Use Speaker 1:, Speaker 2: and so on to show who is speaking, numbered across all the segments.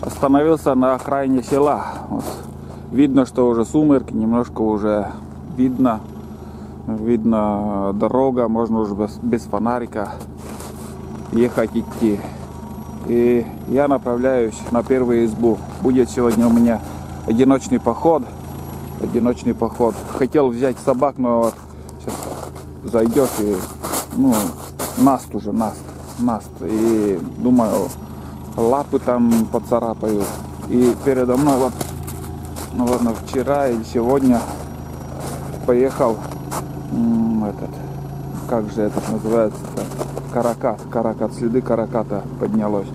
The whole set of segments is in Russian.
Speaker 1: Остановился на окраине села. Вот. Видно, что уже сумерки, немножко уже видно дорога, можно уже без фонарика ехать, идти. И я направляюсь на первую избу. Будет сегодня у меня одиночный поход. Хотел взять собак, но вот сейчас зайдешь и наст. И думаю, лапы там поцарапаю. И передо мной вот, наверное, вчера или сегодня поехал как же этот называется-то? Каракат, следы караката поднялось.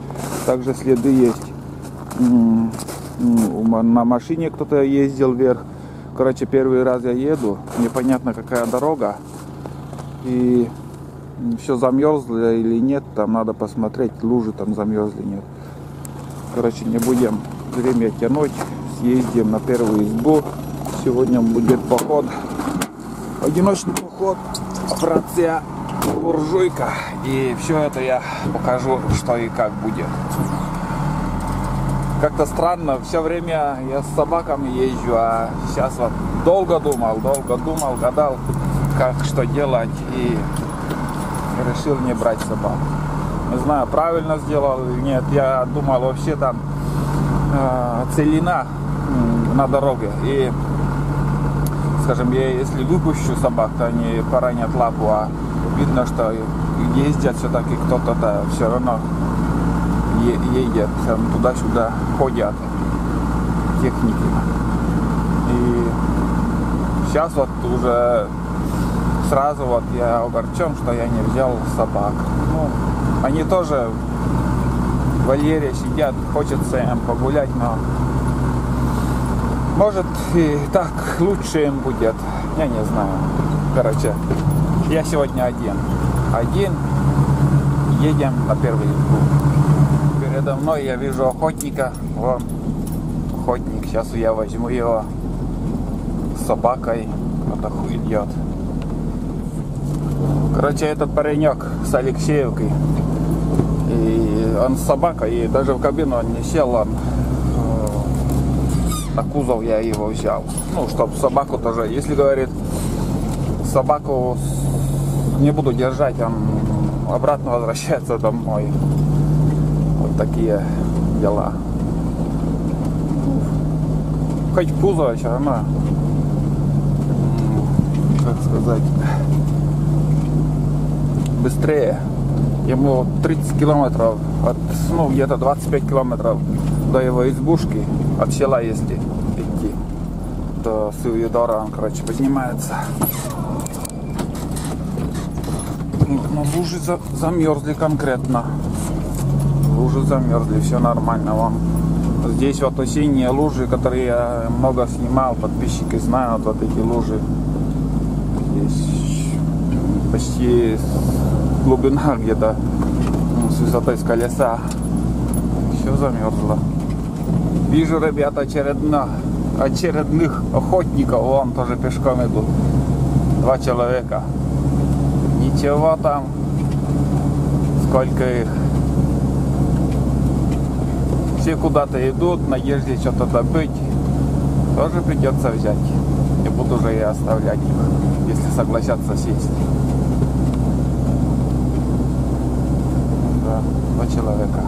Speaker 1: Также следы есть. На машине кто-то ездил вверх. Короче, первый раз я еду, непонятно какая дорога. И все замерзло или нет, там надо посмотреть, лужи там замерзли, нет. Короче, не будем время тянуть, съездим на первую избу. Сегодня будет поход, одиночный поход, фракция буржуйка. И все это я покажу, что и как будет. Как-то странно, все время я с собаками езжу, а сейчас вот долго думал, гадал, как что делать, и решил не брать собак. Не знаю, правильно сделал или нет. Я думал, вообще там целина на дороге. И, скажем, я если выпущу собак, то они поранят лапу, а видно, что ездят все-таки кто-то все равно едет, туда-сюда ходят техники. И сейчас вот уже сразу вот я огорчен, что я не взял собак. Они тоже в вольере сидят, хочется им погулять, но может и так лучше им будет, я не знаю. Короче, я сегодня один, едем на первую избу. Передо мной я вижу охотника. Вон охотник. Сейчас я возьму его с собакой. Вот идет. Короче, этот паренек с Алексеевки. И он с собакой. И даже в кабину он не сел. Он на кузов я его взял. Чтобы собаку тоже. Если, говорит, собаку не буду держать, он обратно возвращается домой. Вот такие дела. Хоть в кузове все равно, как сказать, быстрее. Ему 30 километров, где-то 25 километров до его избушки, от села если идти, до Сывидора он, короче, поднимается. Но лужи замерзли конкретно. Все нормально. Вон. Здесь вот осенние лужи, которые я много снимал, подписчики знают, вот эти лужи. Здесь почти глубина где-то с высотой с колеса. Все замерзло. Вижу, ребята, очередных охотников. Вон тоже пешком идут. 2 человека. Ничего там. Сколько их. Все куда-то идут, в надежде что-то добыть. Тоже придется взять. Не буду же я оставлять их, если согласятся сесть. Да, 2 человека.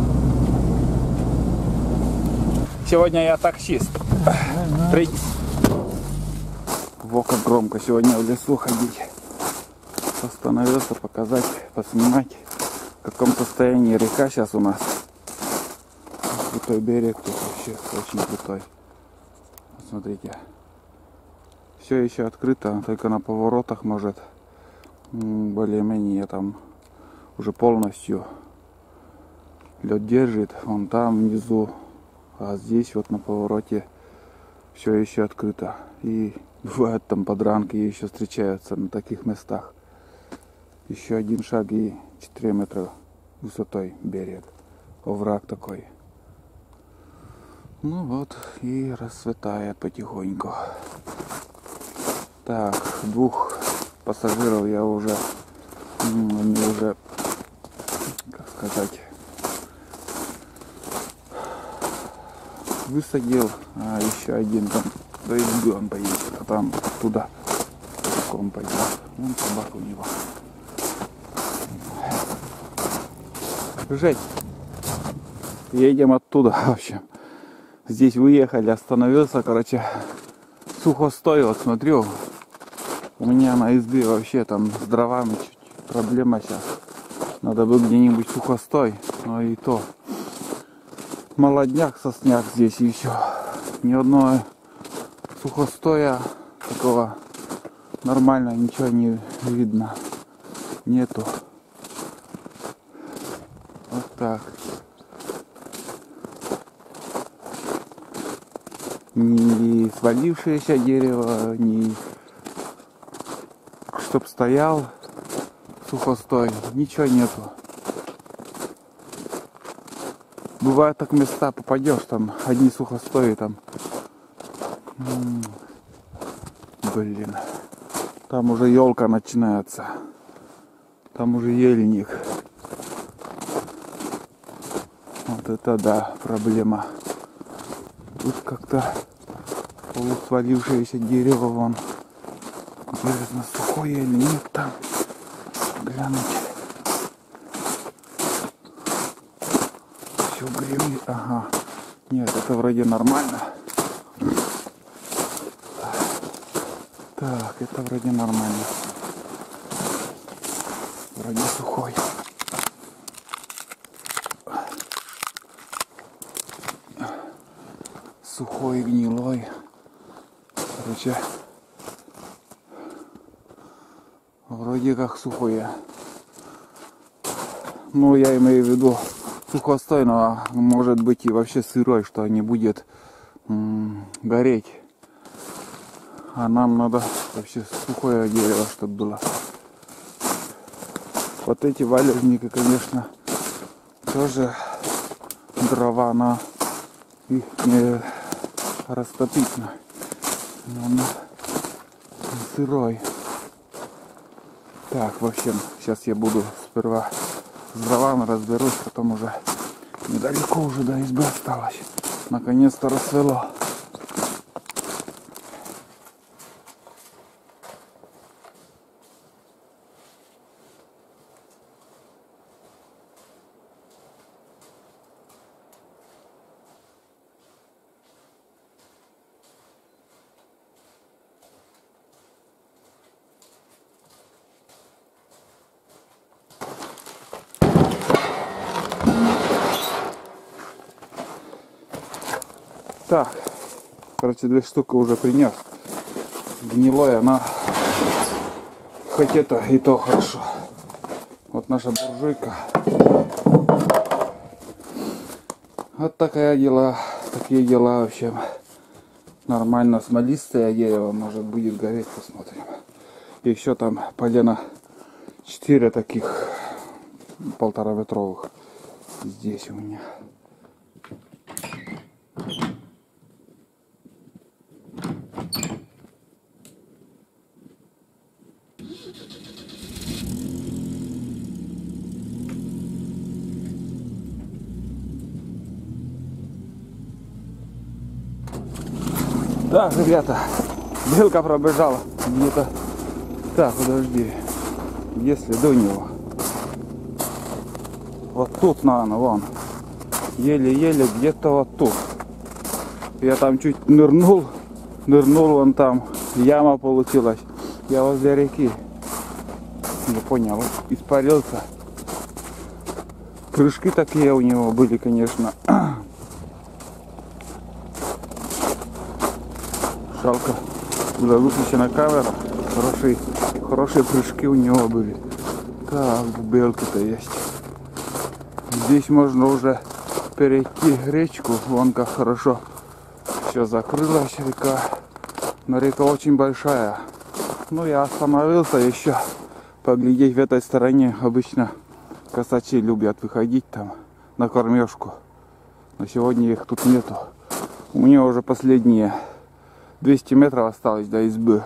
Speaker 1: Сегодня я таксист. Во, как громко сегодня в лесу ходить. Остановился показать, поснимать, в каком состоянии река сейчас у нас. Крутой берег тут вообще очень крутой. Смотрите, все еще открыто, только на поворотах может более-менее там уже полностью лед держит, вон там внизу, а здесь вот на повороте все еще открыто. И бывают там подранки еще встречаются на таких местах. Еще один шаг и 4 метра высотой берег, овраг такой. Вот и расцветает потихоньку. Так, 2 пассажиров я уже, они уже, как сказать, высадил, а еще один там до избы он поедет, а там туда он пойдет. Вон собака у него. Жень, едем оттуда, в общем. Здесь выехали, остановился, короче, сухостой, вот смотрю. У меня на избе вообще там с дровами чуть проблема сейчас. Надо бы где-нибудь сухостой, но и то. Молодняк, сосняк здесь и все. Ни одного сухостоя такого нормально, ничего не видно. Нету. Вот так. Ни свалившееся дерево, ни чтоб стоял сухостой, ничего нету. Бывает так места попадешь, там одни сухостои там. Блин. Там уже елка начинается. Там уже ельник. Вот это да, проблема. Тут как-то полусвалившееся дерево вон. Интересно, сухое или нет там. Глянуть. Все гремит. Ага. Нет, это вроде нормально. Так, это вроде нормально. Вроде сухой. Сухой, гнилой. Короче, вроде как сухое. Ну, я имею в виду сухостой, но может быть и вообще сырой, что не будет гореть. А нам надо вообще сухое дерево, чтобы было. Вот эти валежники, конечно, тоже дрова, но их не растопить. Он сырой. Так, в общем, сейчас я буду сперва с дровами разберусь, потом уже недалеко уже до избы осталось. Наконец-то рассвело. Так, короче, 2 штуки уже принес. Гнилое, но хоть это и то хорошо. Вот наша буржуйка. Вот такие дела в общем. Нормально смолистое дерево, может будет гореть, посмотрим. И еще там полено 4 таких 1,5-метровых здесь у меня. Так, ребята, белка пробежала где-то. Так, подожди. Если до него. Вот тут, наверное, вон. Еле-еле где-то вот тут. Я там чуть нырнул вон там. Яма получилась. Я возле реки. Не понял, испарился. Прыжки такие у него были, конечно. Жалко, была выключена камера, хорошие прыжки у него были. Так, белки-то есть. Здесь можно уже перейти речку, вон как хорошо все закрылась река. Но река очень большая. Ну, я остановился еще поглядеть в этой стороне. Обычно косачи любят выходить там на кормежку. Но сегодня их тут нету. У меня уже последние 200 метров осталось до избы.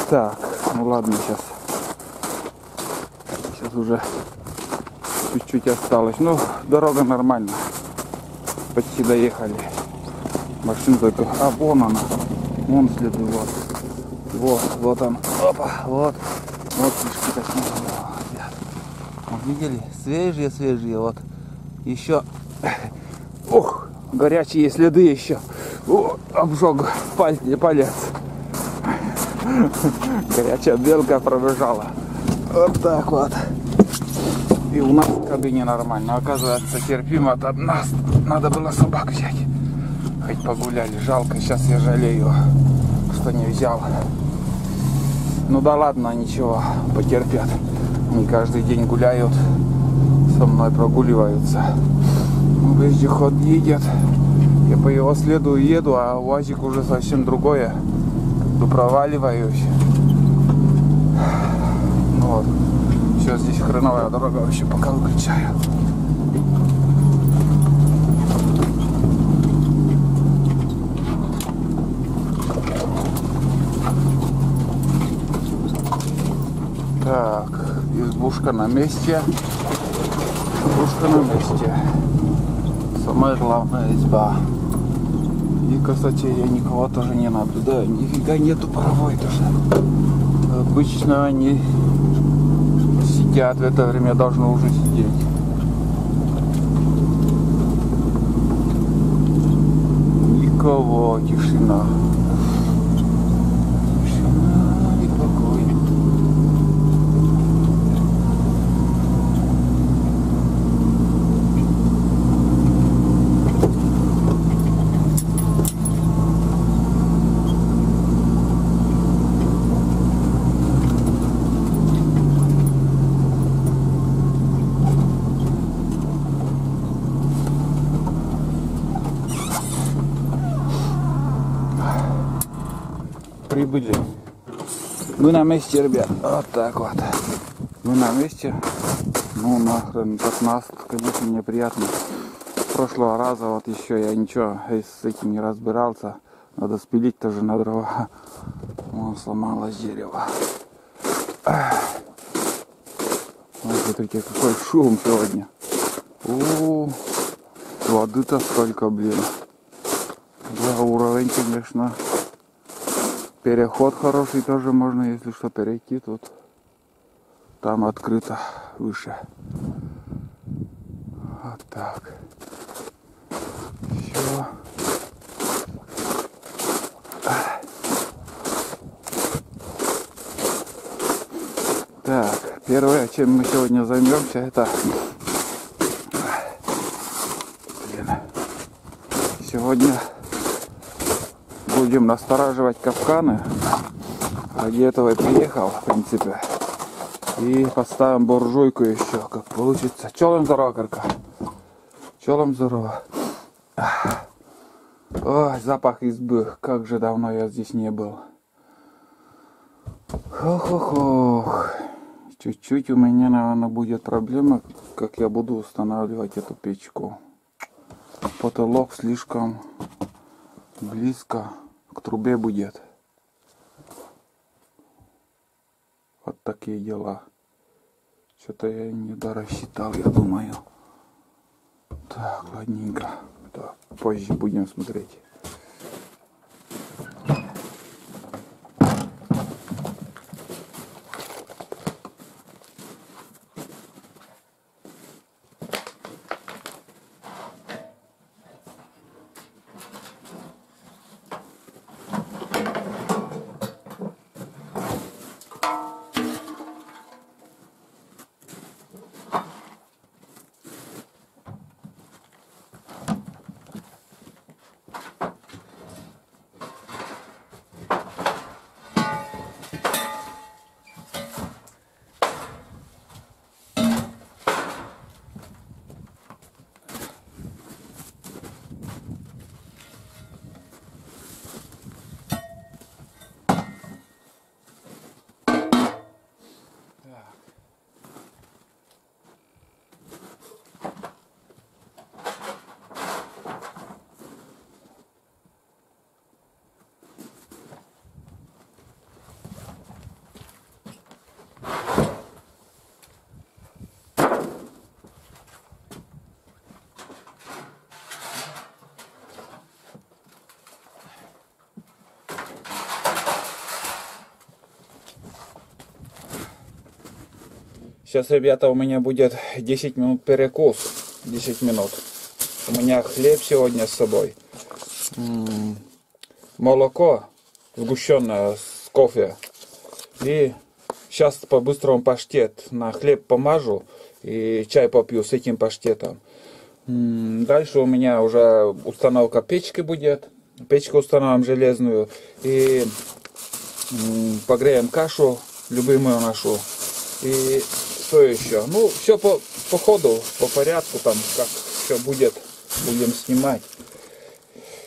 Speaker 1: Так, ну ладно, сейчас уже чуть-чуть осталось. Ну, дорога нормальная. почти доехали. Машина только... А, вон она. Вон следы, вот. Вот он. Опа, вот. Вот фишки точнее. Вот, видели? Свежие, вот. Еще. Ух, горячие следы еще. О, обжег палец. Горячая белка пробежала. Вот так вот. И у нас в кабине нормально. Оказывается, терпимо. От нас надо было собак взять. Хоть погуляли. Жалко, сейчас я жалею, что не взял. Ну да ладно, ничего, потерпят. Они каждый день гуляют, со мной прогуливаются. Вездеход едет. Я по его следу еду, а УАЗик уже совсем другое. Проваливаюсь. Ну вот. Все, здесь хреновая дорога, вообще пока выключаю. Так, избушка на месте. Избушка на месте. Самая главная изба. И, кстати, я никого тоже не наблюдаю. Нифига нету паровой тоже. Обычно они сидят в это время, должны уже сидеть. Никого, тишина. Тишина и покой. Прибыли. Мы на месте, ребят. Вот так вот. Мы на месте. Ну нахрен, так нас, конечно, неприятно. С прошлого раза вот еще я ничего с этим не разбирался. Надо спилить тоже на дрова. Вон сломалось дерево. Вот смотрите, какой шум сегодня. О, воды-то сколько, блин. Да, уровень, конечно. Переход хороший тоже можно, если что, перейти тут. Там открыто выше. Вот так. Все. Так, первое, чем мы сегодня займемся, это... Блин. Сегодня будем настораживать капканы. Ради этого я приехал, в принципе. И поставим буржуйку еще, как получится. Чё вам здорово, Карка? Чё вам здорово? Ой, запах избы. Как же давно я здесь не был. Хо-хо-хо. Чуть-чуть у меня, наверное, будет проблема, как я буду устанавливать эту печку. Потолок слишком близко к трубе будет. Вот такие дела. Что-то я не дорассчитал, я думаю. Так, ладненько. Так, позже будем смотреть. Сейчас, ребята, у меня будет 10 минут перекус. 10 минут. У меня хлеб сегодня с собой. Молоко сгущенное с кофе. И сейчас по-быстрому паштет на хлеб помажу и чай попью с этим паштетом. Дальше у меня уже установка печки будет. Печку установим железную. И погреем кашу любимую нашу. И что еще? Ну, все по ходу, по порядку, там, как все будет, будем снимать.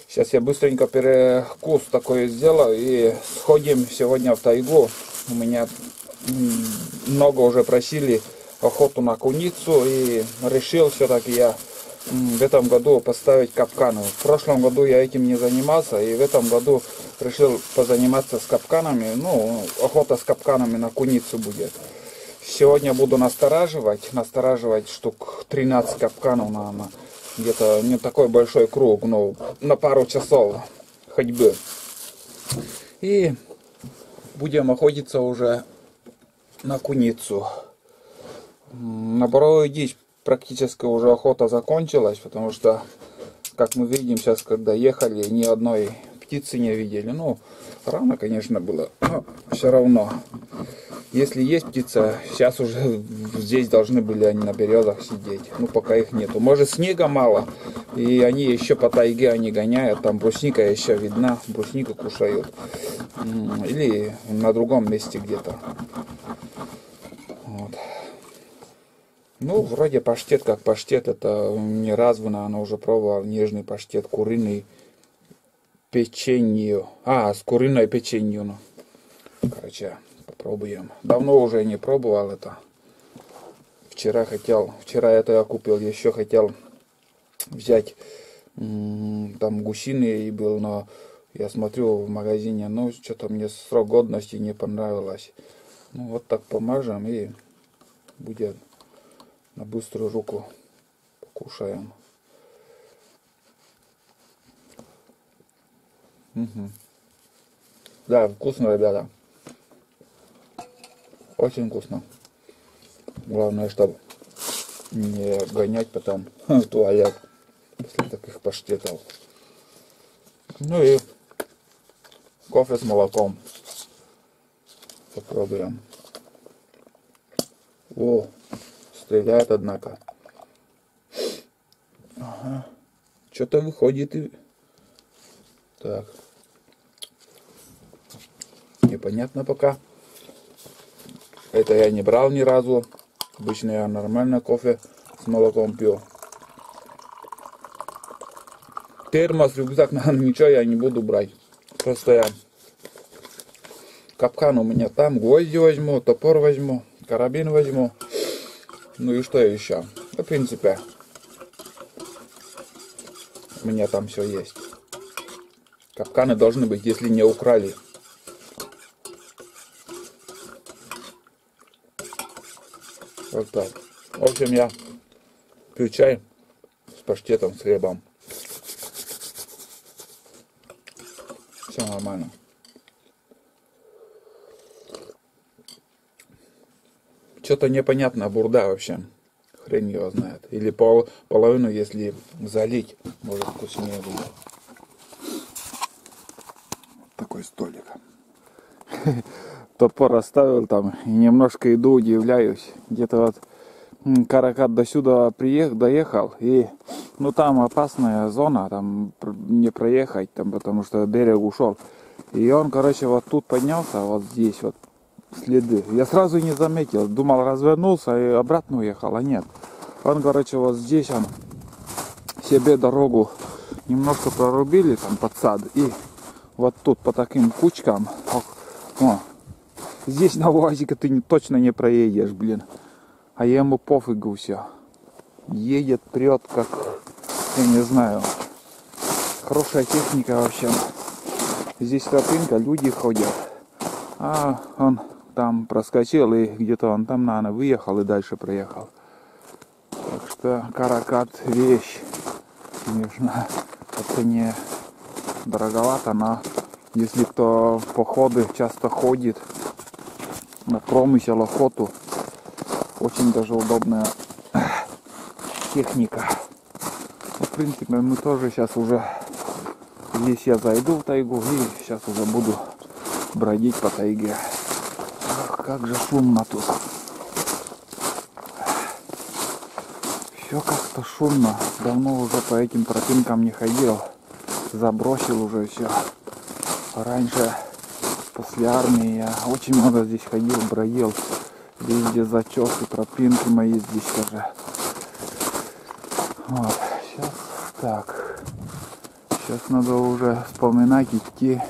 Speaker 1: Сейчас я быстренько перекус такой сделаю и сходим сегодня в тайгу. У меня много уже просили охоту на куницу, и решил все-таки я в этом году поставить капканы. В прошлом году я этим не занимался, и в этом году решил позаниматься с капканами. Ну, охота с капканами на куницу будет. Сегодня буду настораживать штук 13 капканов на где-то не такой большой круг, но на пару часов ходьбы. И будем охотиться уже на куницу. На боровую дичь практически уже охота закончилась, потому что, как мы видим сейчас, когда ехали, ни одной птицы не видели. Ну, рано, конечно, было, но все равно. Если есть птица, сейчас уже здесь должны были они на березах сидеть. Ну, пока их нету. Может, снега мало, и они еще по тайге они гоняют. Там брусника еще видна, бруснику кушают. Или на другом месте где-то. Вот. Ну, вроде паштет как паштет. Это не раз вы, наверное, уже пробовал. Нежный паштет, куриный печенью. С куриной печенью. Ну. Короче, попробуем. Давно уже не пробовал это. Вчера это я купил. Еще хотел взять там гусиный был, но я смотрю в магазине, ну, что-то мне срок годности не понравилось. Ну, вот так помажем и будет на быструю руку покушаем. Да, вкусно, ребята. Очень вкусно. Главное, чтобы не гонять потом в туалет после таких паштетов. Ну и кофе с молоком. Попробуем. О, стреляет, однако. Ага. Что-то выходит и... Так. Непонятно пока. Это я не брал ни разу. Обычно я нормально кофе с молоком пью. Термос, рюкзак, наверное, ничего я не буду брать. Просто я капкан у меня там, гвозди возьму, топор возьму, карабин возьму. Ну и что еще? В принципе, у меня там все есть. Капканы должны быть, если не украли. Вот так. В общем, я пью чай с паштетом, с хлебом. Все нормально. Что-то непонятно, бурда вообще. Хрень его знает. Или половину, если залить, может вкуснее будет. Такой столик. Топор оставил там и немножко иду, удивляюсь. Где-то вот каракат до сюда доехал, и ну там опасная зона, там не проехать, там, потому что берег ушел. И он, короче, вот тут поднялся, вот здесь вот следы. Я сразу не заметил, думал, развернулся и обратно уехал, а нет. Он, короче, вот здесь он себе дорогу немножко прорубили там под сад, и вот тут по таким кучкам, о, здесь на УАЗике ты точно не проедешь, блин. А ему пофигу все. Едет, прет, как, я не знаю. Хорошая техника вообще. Здесь тропинка, люди ходят. А он там проскочил, и где-то он там, наверное, выехал и дальше проехал. Так что каракат вещь. Конечно, это не дороговато, но если кто в походы часто ходит на промысел, охоту, Очень даже удобная техника. В принципе, мы тоже сейчас уже, здесь я зайду в тайгу и сейчас уже буду бродить по тайге. Ах, как же шумно тут. Все как-то шумно. Давно уже по этим тропинкам не ходил. Забросил уже все. Раньше, после армии, я очень много здесь ходил, бродил. Везде зачесы, тропинки мои здесь тоже. Вот, сейчас так. Сейчас надо уже вспоминать, идти.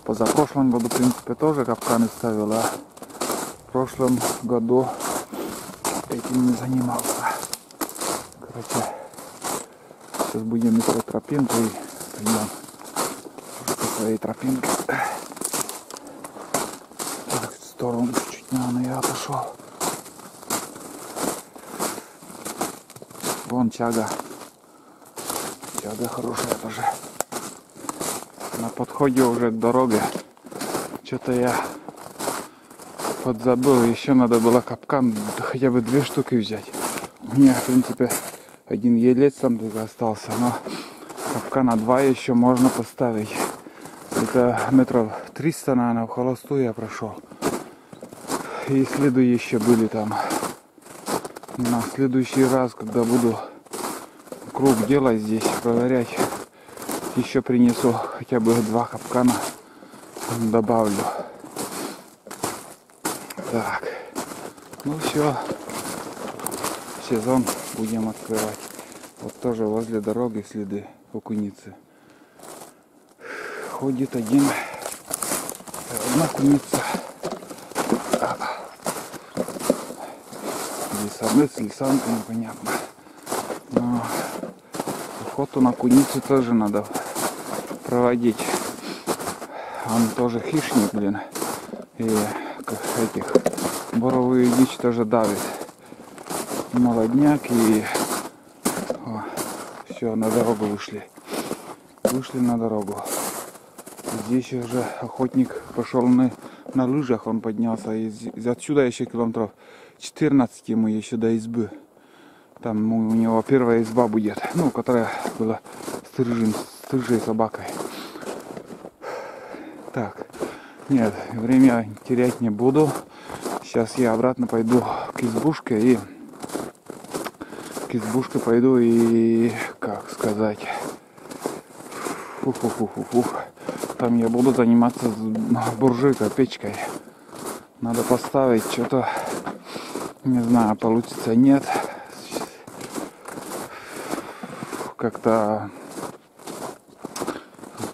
Speaker 1: Позапрошлом году, в принципе, тоже капканы ставил, а в прошлом году этим не занимался. Короче, сейчас будем искать тропинку и пойдем по своей тропинке. Так, в сторону чуть, наверное, я отошел. Вон чага. Чага хорошая тоже. На подходе уже к дороге. Что-то я подзабыл. Еще надо было капкан хотя бы 2 штуки взять. У меня, в принципе, один елец там только остался. Но капкана 2 еще можно поставить. Это метров 300, наверное, в холостую я прошел. И следующие были там. На следующий раз, когда буду круг делать здесь, проверять, еще принесу хотя бы 2 капкана, добавлю. Так, ну все, сезон будем открывать. Вот тоже возле дороги следы окуницы. Ходит одна куница. Самец или самка, непонятно. Но охоту на куницу тоже надо проводить. Он тоже хищник, блин. И как этих боровую дичь тоже давит. Молодняк и все, на дорогу вышли. Вышли на дорогу. Здесь уже охотник пошел на лыжах, он поднялся. Из отсюда еще километров 14 ему еще до избы. Там у него первая изба будет, ну, которая была с рыжей собакой. Так, нет, время терять не буду. Сейчас я обратно пойду к избушке пойду и, как сказать, там я буду заниматься буржуйкой, печкой. Надо поставить что-то. Не знаю, получится, нет. Как-то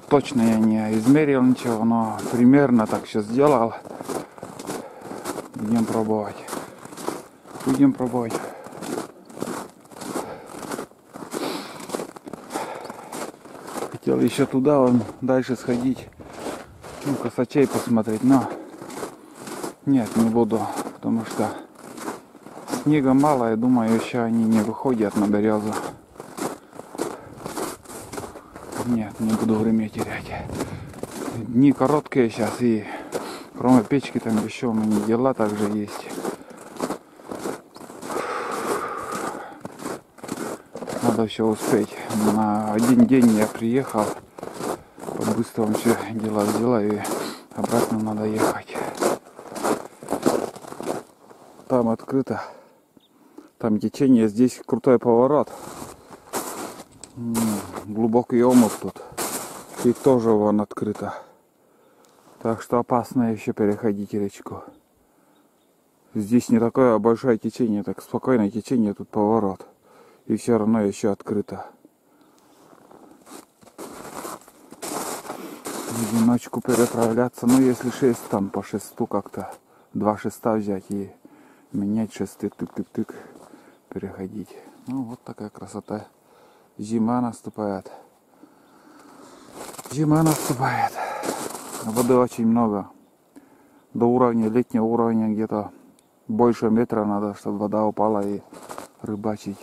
Speaker 1: точно я не измерил ничего, но примерно так все сделал. Будем пробовать. Хотел еще туда, вон, дальше сходить, ну, косачей посмотреть, но нет, не буду, потому что снега мало, я думаю, еще они не выходят на березу. Нет, не буду время терять. Дни короткие сейчас, и кроме печки там еще у меня дела также есть. Надо все успеть. На один день я приехал, по-быстрому все дела взяла и обратно надо ехать. Там открыто. Там течение, здесь крутой поворот. Глубокий омут тут. И тоже вон открыто. Так что опасно еще переходить речку. Здесь не такое большое течение, так спокойное течение, тут поворот. И все равно еще открыто. В одиночку переправляться, ну если 6, там по шесту как-то 2 шеста взять и менять шесты, тык-тык-тык, переходить. Ну вот такая красота. Зима наступает. Воды очень много. До уровня, летнего уровня где-то больше метра надо, чтобы вода упала и рыбачить.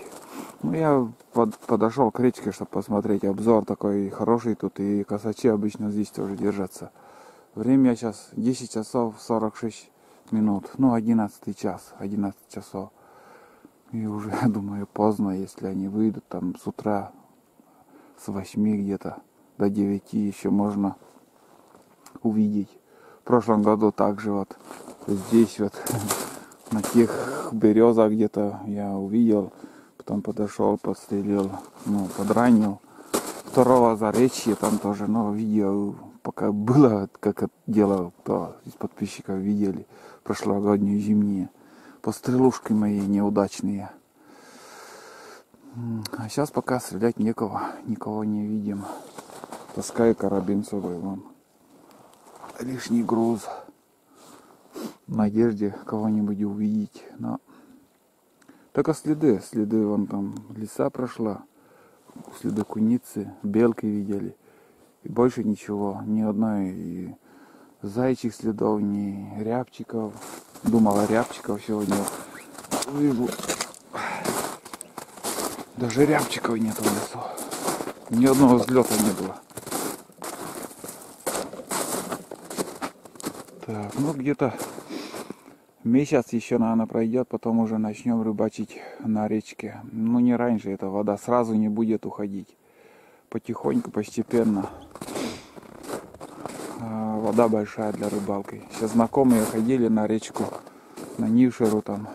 Speaker 1: Ну я подошел к речке, чтобы посмотреть. Обзор такой хороший тут, и косачи обычно здесь тоже держатся. Время сейчас 10 часов 46 минут. Ну, 11 час, 11 часов. И уже, думаю, поздно, если они выйдут там с утра, с 8 где-то до 9 еще можно увидеть. В прошлом году также вот здесь вот на тех березах где-то я увидел, потом подошел, подстрелил, ну, подранил. Второго заречья там тоже, но видео пока было, как это дело, кто из подписчиков видели, прошлогоднюю зимние пострелушки мои неудачные. А сейчас пока стрелять никого не видим. Таскаю карабин с собой, вон. Лишний груз. В надежде кого-нибудь увидеть. Но только следы вон там лиса прошла, следы куницы, белки видели. И больше ничего, ни одной и зайчих следов, ни рябчиков. Думала, рябчиков сегодня вижу. Даже рябчиков нет в лесу. Ни одного взлета не было. Так, ну где-то месяц еще, наверное, пройдет, потом уже начнем рыбачить на речке. Ну не раньше, эта вода сразу не будет уходить. Потихоньку, постепенно. Вода большая для рыбалки. Сейчас знакомые ходили на речку, на Нившеру там.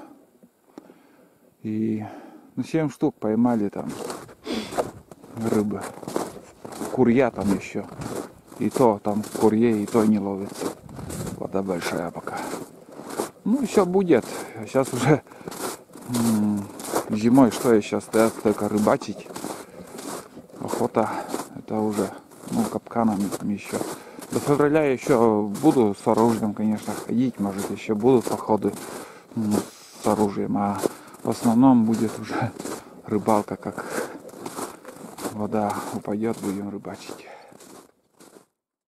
Speaker 1: И 7 штук поймали там рыбы. Курья там еще. И то там курье, и то не ловится. Вода большая пока. Ну, еще будет. Сейчас уже зимой, что я сейчас стоят только рыбачить. Охота. Это уже, ну, капканами там еще. До февраля еще буду с оружием, конечно, ходить. Может, еще будут походы с оружием. А в основном будет уже рыбалка, как вода упадет, будем рыбачить.